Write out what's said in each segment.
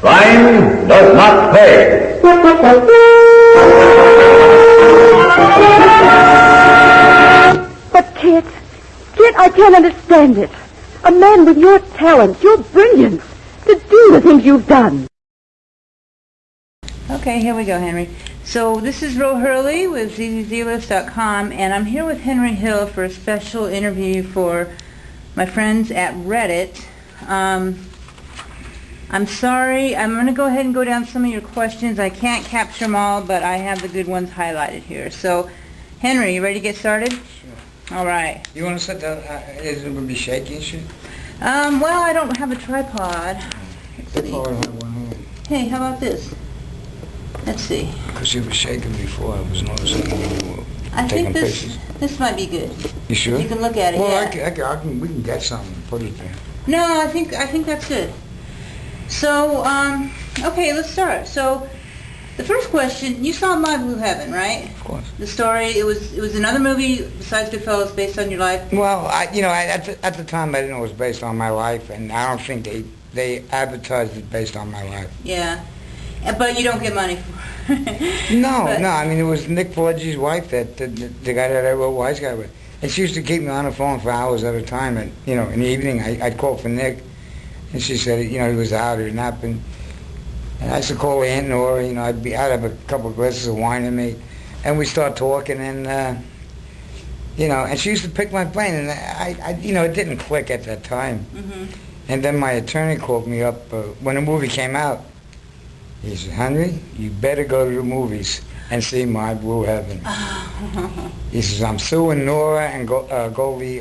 Crime does not pay. But, Kit, I can't understand it. A man with your talent, your brilliance, to do the things you've done. Okay, here we go, Henry. So this is Ro Hurley with ZZZlist.com, and I'm here with Henry Hill for a special interview for my friends at Reddit. I'm sorry, I'm going to go ahead and go down some of your questions. I can't capture them all, but I have the good ones highlighted here. So, Henry, you ready to get started? Sure. All right. You want to set the, is it going to be shaky and shit? Well, I don't have a tripod. Let's see. One hand. Hey, how about this? Let's see. Because you were shaking before, I was noticing you were I taking think pictures. this might be good. You sure? You can look at it, well, yeah. we can get something and put it there. No, I think that's good. So, okay, let's start. So, the first question, you saw My Blue Heaven, right? Of course. The story, it was another movie besides Goodfellas based on your life? Well, at the time I didn't know it was based on my life, and I don't think they advertised it based on my life. Yeah. But you don't get money for it. No, I mean, it was Nick Pileggi's wife, the guy that I wrote Wise Guy with. And she used to keep me on the phone for hours at a time, and, in the evening I'd call for Nick. And she said, he was out or napping. And I used to call Aunt Nora, I'd have a couple of glasses of wine in me. And we'd start talking, and, and she used to pick my brain. And it didn't click at that time. Mm-hmm. And then my attorney called me up when the movie came out. He said, Henry, you better go to the movies and see My Blue Heaven. He says, I'm suing Nora and Goldie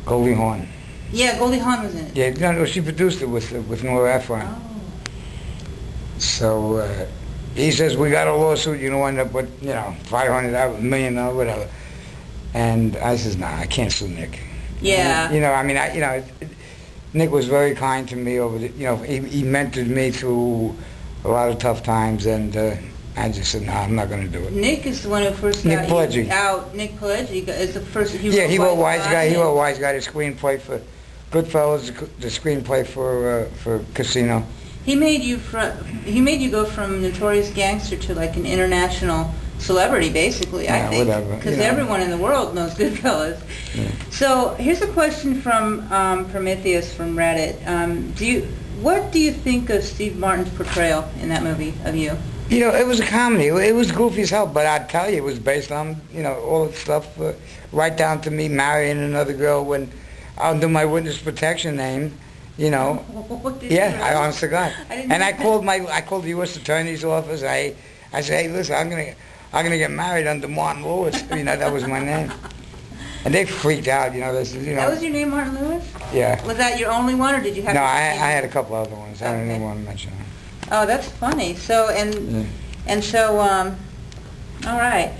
Hawn. Yeah, Goldie Hawn was in it. Yeah, no, she produced it with Nora Ephron. Oh. So he says, we got a lawsuit, end up with, $500, $1 million, whatever. And I says, nah, I can't sue Nick. Yeah. Nick was very kind to me over the, he mentored me through a lot of tough times, and I just said, nah, I'm not going to do it. Nick is the one who first got you out. Nick Pileggi is the first. He wrote Wise Guy. He wrote Wise Guy, the screenplay for Goodfellas, the screenplay for Casino. He made you go from notorious gangster to like an international celebrity, basically. Yeah, I think, whatever. because everyone in the world knows Goodfellas. Yeah. So here's a question from Prometheus from Reddit. What do you think of Steve Martin's portrayal in that movie of you? It was a comedy. It was goofy as hell, but I'd tell you, it was based on, all the stuff, right down to me marrying another girl when under my witness protection name, Yeah, I honest to God. And I called the U.S. Attorney's office. I said, hey, listen, I'm gonna get married under Martin Lewis. That was my name. And they freaked out. They said, That was your name, Martin Lewis? Yeah. Was that your only one, or did you have? No, I had a couple other ones. I don't even want to mention them. Oh, that's funny. So all right.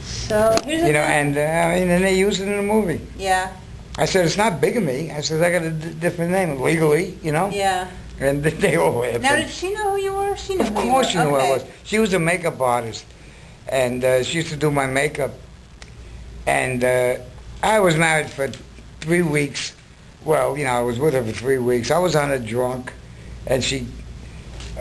So here's and they used it in the movie. Yeah. I said, it's not bigamy. I said, I got a different name legally, Yeah. And they all laughed. Now, did she know who you were? She knew. Of course she knew who I was. She was a makeup artist, and she used to do my makeup. And I was married for 3 weeks. Well, I was with her for 3 weeks. I was on a drunk, and she.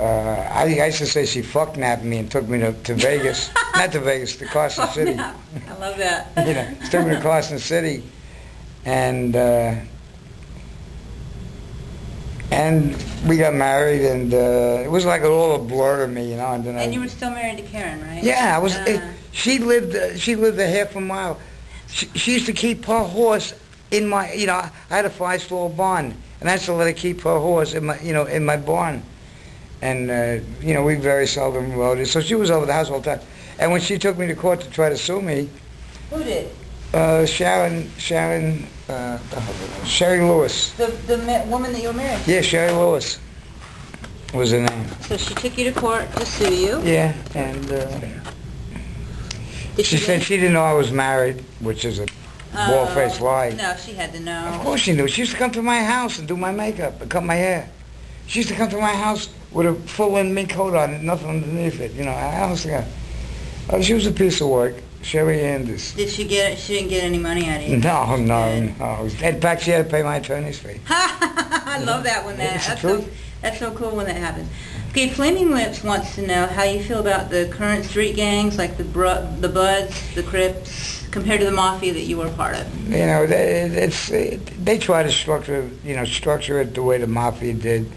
I used to say she fuck-napped me and took me to Vegas. Not to Vegas, to Carson City. I love that. She took me to Carson City, and we got married, and it was like all a blur to me, And then and you were still married to Karen, right? Yeah, I was. She lived a half a mile. She used to keep her horse in my. I had a 5-stall barn, and I used to let her keep her horse in my. In my barn. And, we very seldom rode it. So she was over the house all the time. And when she took me to court to try to sue me... Who did? Sherry Lewis. The woman that you were married? Yeah, Sherry Lewis was her name. So she took you to court to sue you? Yeah, and she said she didn't know I was married, which is a bald-faced lie. No, she had to know. Of course she knew. She used to come to my house and do my makeup and cut my hair. She used to come to my house with a full-length mink coat on and nothing underneath it. I honestly got. She was a piece of work. Sherry Anders. Did she get? She didn't get any money out of you? No. In fact, she had to pay my attorney's fee. I love that when It's the that's truth. that's so cool when that happens. Okay, Flaming Lips wants to know how you feel about the current street gangs like the Bloods, the Crips, compared to the Mafia that you were a part of. You know, they try to structure it the way the Mafia did.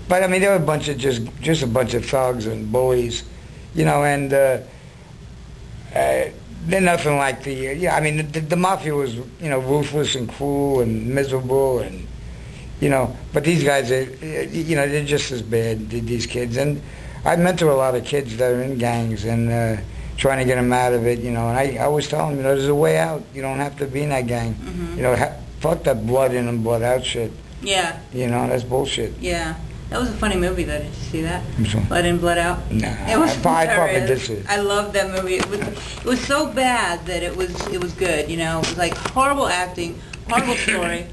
But I mean, they were a bunch of just a bunch of thugs and bullies, you know, and they're nothing like I mean, the Mafia was, you know, ruthless and cruel and miserable, and you know, but these guys are, you know, they're just as bad, these kids. And I mentor a lot of kids that are in gangs and trying to get them out of it, you know. And I always tell them, you know, there's a way out. You don't have to be in that gang. Mm-hmm. You know, fuck that blood in and blood out shit. Yeah. You know, that's bullshit. Yeah. That was a funny movie, though. Did you see that? Which one? Blood In, Blood Out. No, It was I probably hilarious. did see it. I loved that movie. It was so bad that it was good. You know, it was like horrible acting, horrible story,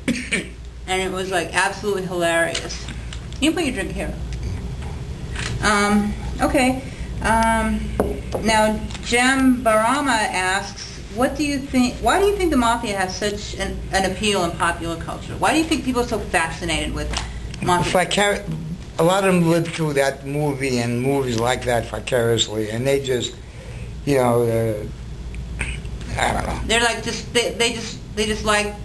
and it was like absolutely hilarious. You can put your drink here. Okay. Now Jem Barama asks, what do you think? Why do you think the Mafia has such an appeal in popular culture? Why do you think people are so fascinated with Mafia? A lot of them lived through that movie and movies like that vicariously, and they just, you know, I don't know. They're like they just like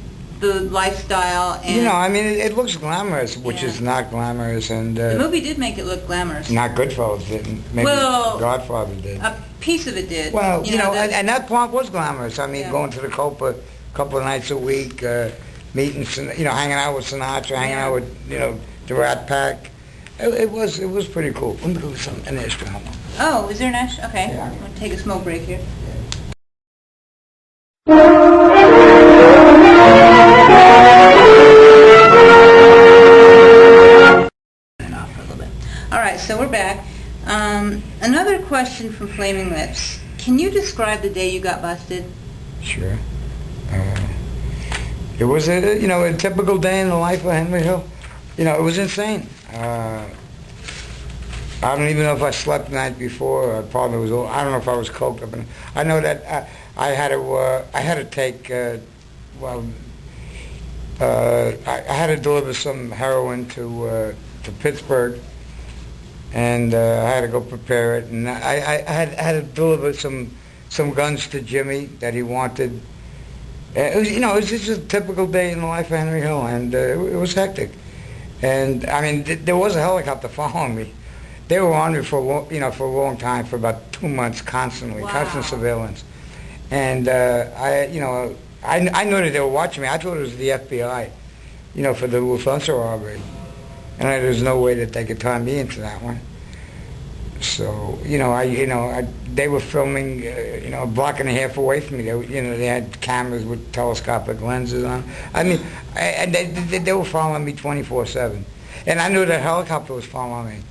the lifestyle, and You know, I mean, it looks glamorous, which Yeah. is not glamorous, and the movie did make it look glamorous. not Goodfellas didn't. Maybe Well, Godfather did. A piece of it did. Well, you know, that- and that part was glamorous. I mean, Yeah. going to the Copa a couple of nights a week, meeting, you know, hanging out with Sinatra, hanging Yeah. out with, you know, the Rat Pack. It was pretty cool. Let me go get an extra. Oh, is there an ash? Okay, Yeah. I'm gonna take a smoke break here. Off for a little bit. All right, so we're back. Another question from Flaming Lips. Can you describe the day you got busted? Sure. It was a typical day in the life of Henry Hill. You know, it was insane. I don't even know if I slept the night before. I probably was. I don't know if I was coked up. I know that I had to take. I had to deliver some heroin to Pittsburgh, and I had to go prepare it. And I had to deliver some guns to Jimmy that he wanted. It was, you know, it was just a typical day in the life of Henry Hill, and it was hectic. And I mean, there was a helicopter following me. They were on me for a long time, for about 2 months, constantly, Wow. constant surveillance. And I knew that they were watching me. I thought it was the FBI, you know, for the Lufthansa robbery. And there's no way that they could tie me into that one. So, they were filming, a block and a half away from me. They had cameras with telescopic lenses on. I mean, and they were following me 24/7. And I knew that helicopter was following me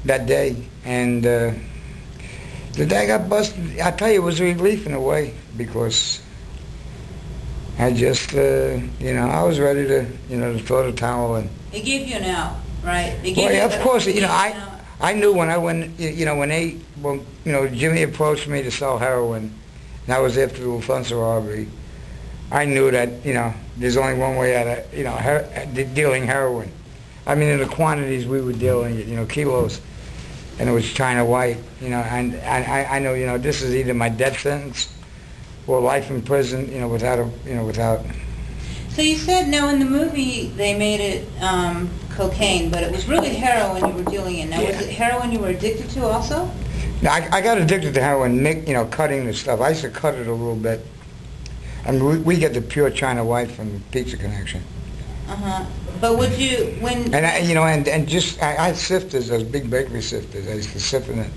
that day. And the day I got busted, I tell you, it was a relief in a way, because I just, I was ready to throw the towel in. They gave you an out, right? They gave Well, you yeah, of course, they gave you an out. I knew when Jimmy approached me to sell heroin, and that was after the Lufthansa robbery, I knew that, there's only one way out of, dealing heroin. I mean, in the quantities we were dealing, kilos, and it was China white, and I know, this is either my death sentence or life in prison, without. So you said, now in the movie they made it cocaine, but it was really heroin you were dealing in. Now, was it heroin you were addicted to also? Now, I got addicted to heroin, cutting the stuff. I used to cut it a little bit. I mean, we get the pure China white from the Pizza Connection. Uh-huh. But would you, when... And I had sifters, those big bakery sifters. I used to sift in it,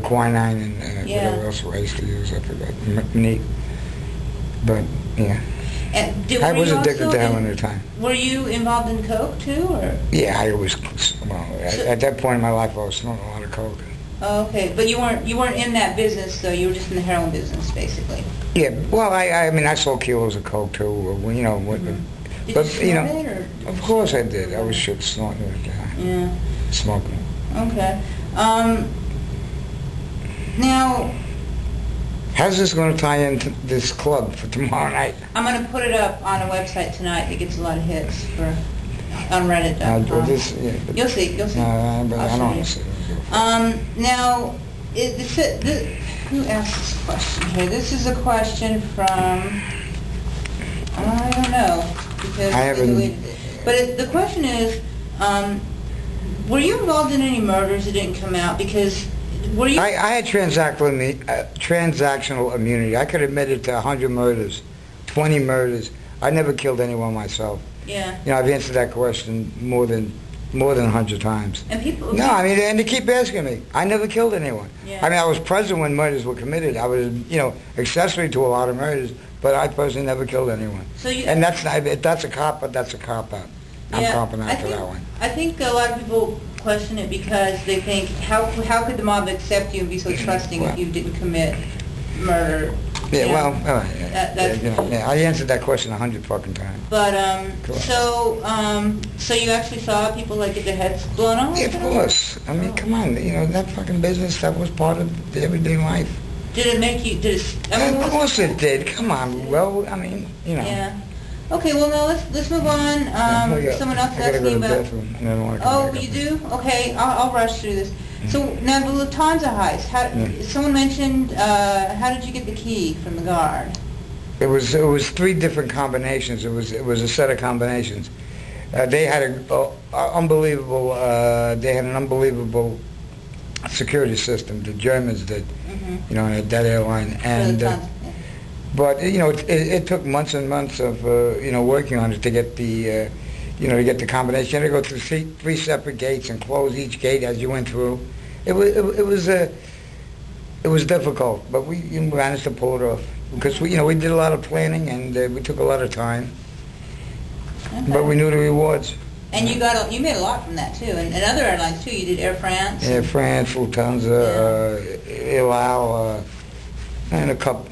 quinine and whatever else I used to use. I forgot. Neat. But, yeah. I was addicted to heroin at the time. Were you involved in coke too, or? Yeah, at that point in my life, I was smoking a lot of coke. Oh, okay, but you weren't in that business, though. You were just in the heroin business, basically. Yeah, well, I sold kilos of coke too. Mm-hmm. Did But you snort it, or? Of course I did. I was snorting it. Yeah. Smoking. Okay. Now. How's this going to tie into this club for tomorrow night? I'm going to put it up on a website tonight that gets a lot of hits for On Reddit.com. You'll see. No, I don't want to see it. Now, who asked this question here? This is a question from, I don't know, because I haven't. they deleted it. But the question is, were you involved in any murders that didn't come out? Because were you? I had transactional immunity. I could admit it to 100 murders, 20 murders. I never killed anyone myself. Yeah. You know, I've answered that question more than 100 times. And people. No, I mean, and they keep asking me. I never killed anyone. Yeah. I mean, I was present when murders were committed. I was, accessory to a lot of murders, but I personally never killed anyone. So you. And that's not, that's a cop, but that's a cop out. I'm copping out for that one. I think a lot of people question it because they think, how could the mob accept you and be so trusting if you didn't commit murder? Yeah, You know, well, I answered that question 100 fucking times. But Cool. so you actually saw people like get their heads blown off? Yeah, of course. I mean, come on. That fucking business, that was part of the everyday life. Did it make you? Did it? I mean, Of course it did. Come on. Well, I mean, Yeah. Okay. Well, now let's move on. Someone else I gotta asked go me to the about. bathroom, and then I want to come Oh, back you up. do? Okay. I'll rush through this. So now the Lufthansa heist. Someone mentioned. How did you get the key from the guard? It was 3 different combinations. It was a set of combinations. They had an unbelievable security system. The Germans did, at that airline, and but it took months and months of working on it to get the combination. You had to go through 3 separate gates and close each gate as you went through. It was difficult, but we managed to pull it off because we did a lot of planning and we took a lot of time. Okay. But we knew the rewards. And you made a lot from that too, and other airlines too. You did Air France. Air France, Lufthansa, El Al, and a couple,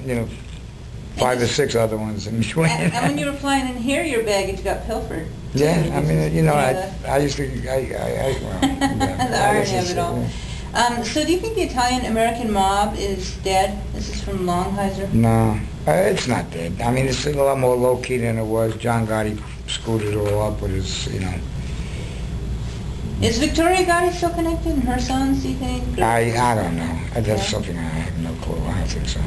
5 or 6 other ones in between. And when you were flying in here, your baggage got pilfered. Yeah, I mean, I used to, The irony of it all. So do you think the Italian-American mob is dead? This is from Longheiser. No, it's not dead. I mean, it's a lot more low-key than it was. John Gotti screwed it all up with his, Is Victoria Gotti still connected and her sons, do you think? I don't know. That's something I have no clue. I don't think so.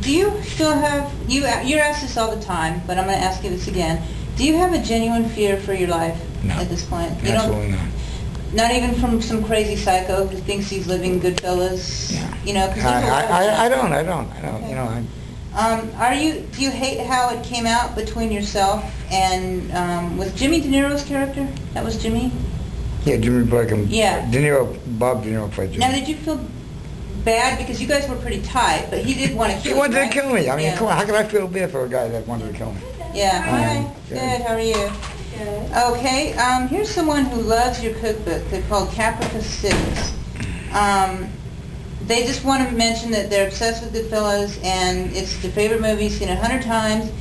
Do you still have, you're asked this all the time, but I'm going to ask you this again. Do you have a genuine fear for your life at this point? You Absolutely not. Not even from some crazy psycho who thinks he's living Goodfellas? Yeah. Cause I don't. Okay. Do you hate how it came out between yourself and, with Jimmy De Niro's character? That was Jimmy? Yeah, Jimmy Blackham. Yeah. Bob De Niro played Jimmy. Now, did you feel bad because you guys were pretty tight, but he did want to kill you? He wanted right? to kill me. I mean, Yeah. come on, how could I feel bad for a guy that wanted to kill me? Yeah. Hi. Good. How are you? Good. Okay. Here's someone who loves your cookbook. They're called Caprica Six. They just want to mention that they're obsessed with Goodfellas, and it's their favorite movie, seen it 100 times.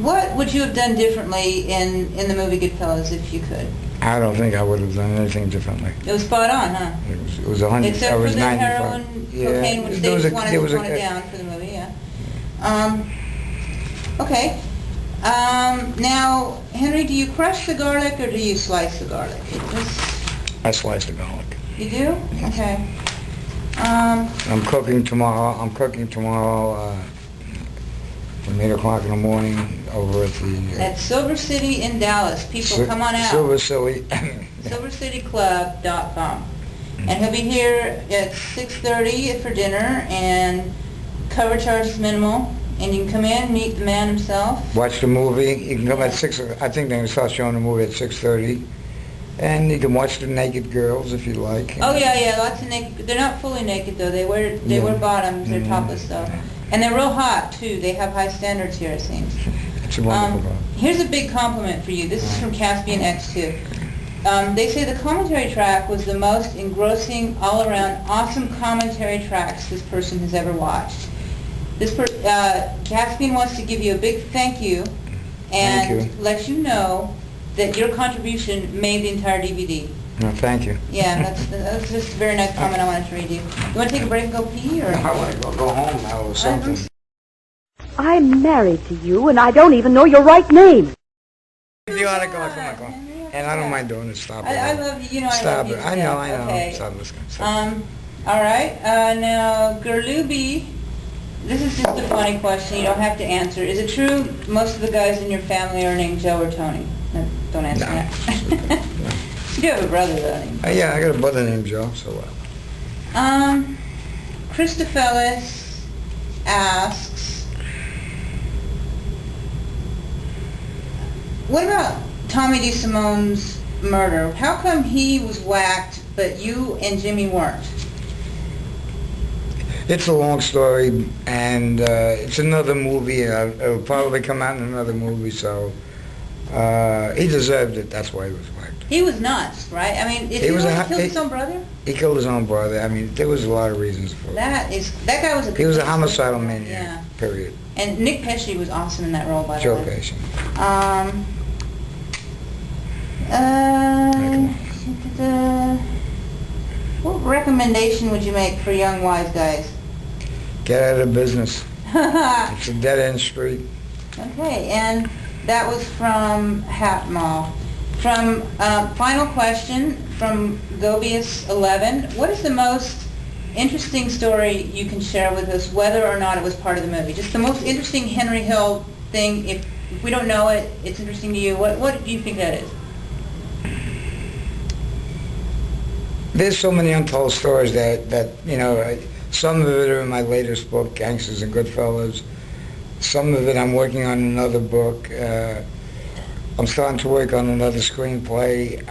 What would you have done differently in the movie Goodfellas if you could? I don't think I would have done anything differently. It was spot on, huh? It was 100. Except I for was the 95. heroin, cocaine, which they just wanted to tone it down for the movie, yeah. Okay. Now, Henry, do you crush the garlic or do you slice the garlic? I sliced the garlic. You do? Yes. Okay. I'm cooking tomorrow from 8 o'clock in the morning over at the... At Silver City in Dallas. People, come on out. Silver City. SilverCityClub.com. And he'll be here at 6:30 for dinner, and cover charge is minimal. And you can come in, meet the man himself. Watch the movie. You can come at 6. I think they're going to start showing the movie at 6:30. And you can watch the naked girls if you like. Oh yeah, lots of naked. They're not fully naked though. They wear bottoms. They're topless though, and they're real hot too. They have high standards here, it seems. It's a wonderful Here's a big compliment for you. This is from Caspian X2. They say the commentary track was the most engrossing, all-around, awesome commentary tracks this person has ever watched. Caspian wants to give you a big thank you and let you know that your contribution made the entire DVD. No, thank you. Yeah, that's just a very nice comment I wanted to read you. You want to take a break and go pee, or? I want to go home now or something. I'm married to you, and I don't even know your right name. You ought to come on. And I don't mind doing it. Stop it. I love you. You know I Stop love you. it. I know. Okay. Stop listening. All right. Now, Gerlubi, this is just a funny question. You don't have to answer. Is it true most of the guys in your family are named Joe or Tony? No, don't answer that. You do have a brother, though. Yeah, I got a brother named Joe, so what? Christofelis asks, what about Tommy DeSimone's murder? How come he was whacked, but you and Jimmy weren't? It's a long story, and it's another movie. It'll probably come out in another movie, so he deserved it. That's why he was whacked. He was nuts, right? I mean, did he kill his own brother? He killed his own brother. I mean, there was a lot of reasons for it. That guy was a good He was a person. homicidal maniac, Yeah. period. And Nick Pesci was awesome in that role, by the Joe way. Pesci. What recommendation would you make for young wise guys? Get out of business. It's a dead-end street. Okay, and that was from Hatmall. From final question from Gobius11. What is the most interesting story you can share with us, whether or not it was part of the movie? Just the most interesting Henry Hill thing. If we don't know it, it's interesting to you. What do you think that is? There's so many untold stories that you know, some of it are in my latest book, Gangsters and Goodfellas. Some of it I'm working on another book. I'm starting to work on another screenplay.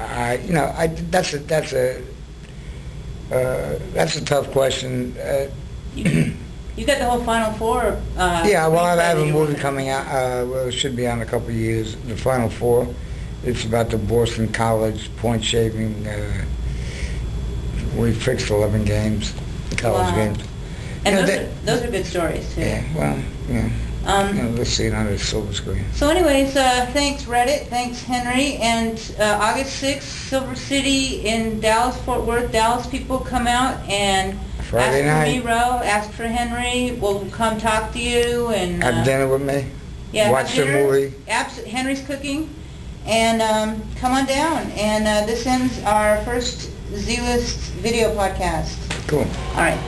That's a tough question. You got the whole Final Four. Yeah, well, I have a movie coming out. Well, it should be out in a couple of years. The Final Four. It's about the Boston College point shaving. We fixed 11 games, college games. And those are good stories too. Yeah, well, yeah. Let's see it on the silver screen. So anyways, thanks Reddit, thanks Henry, and August 6th, Silver City in Dallas, Fort Worth. Dallas people come out and Friday ask night. for me, Ro, ask for Henry. We'll come talk to you and Have dinner with me. yeah, Watch the movie. Henry's cooking, and come on down. And this ends our first Z-List video podcast. Cool. All right.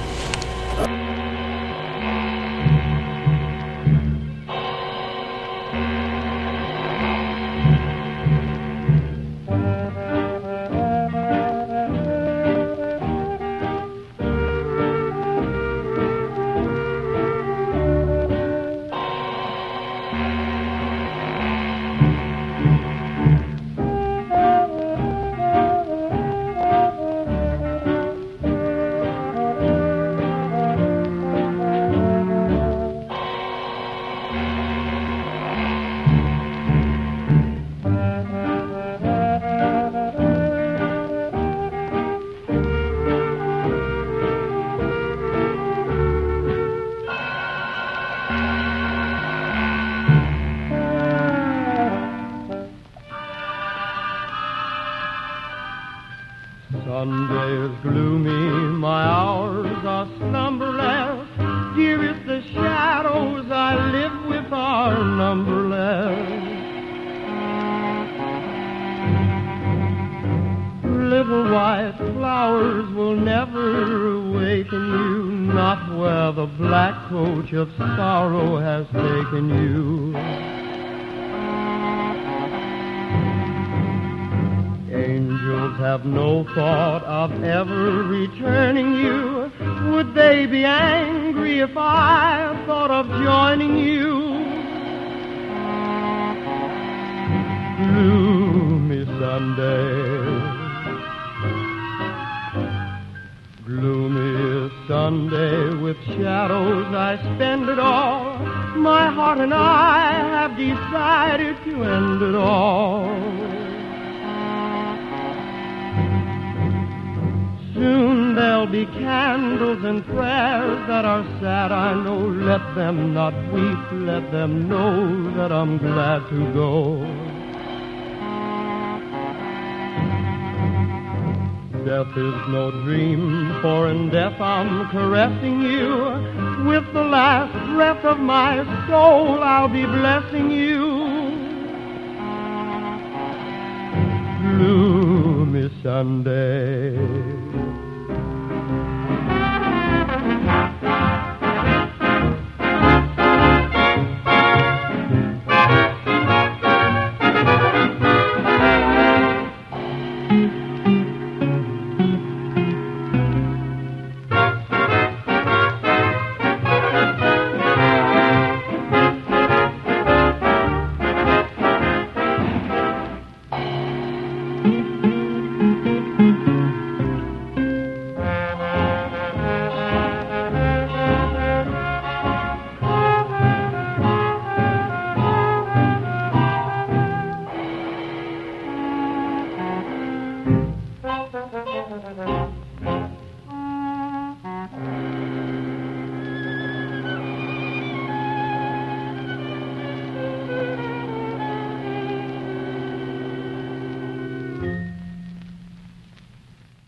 Sunday is gloomy, my hours are slumberless. Dearest, the shadows I live with are numberless. Little white flowers will never awaken you, not where the black coach of sorrow has taken you. Angels have no thought of ever returning you. Would they be angry if I thought of joining you? Gloomy Sunday, gloomy Sunday, with shadows I spend it all. My heart and I have decided to end it all. Soon there'll be candles and prayers that are sad, I know. Let them not weep, let them know that I'm glad to go. Death is no dream, for in death I'm caressing you. With the last breath of my soul I'll be blessing you. this Sunday.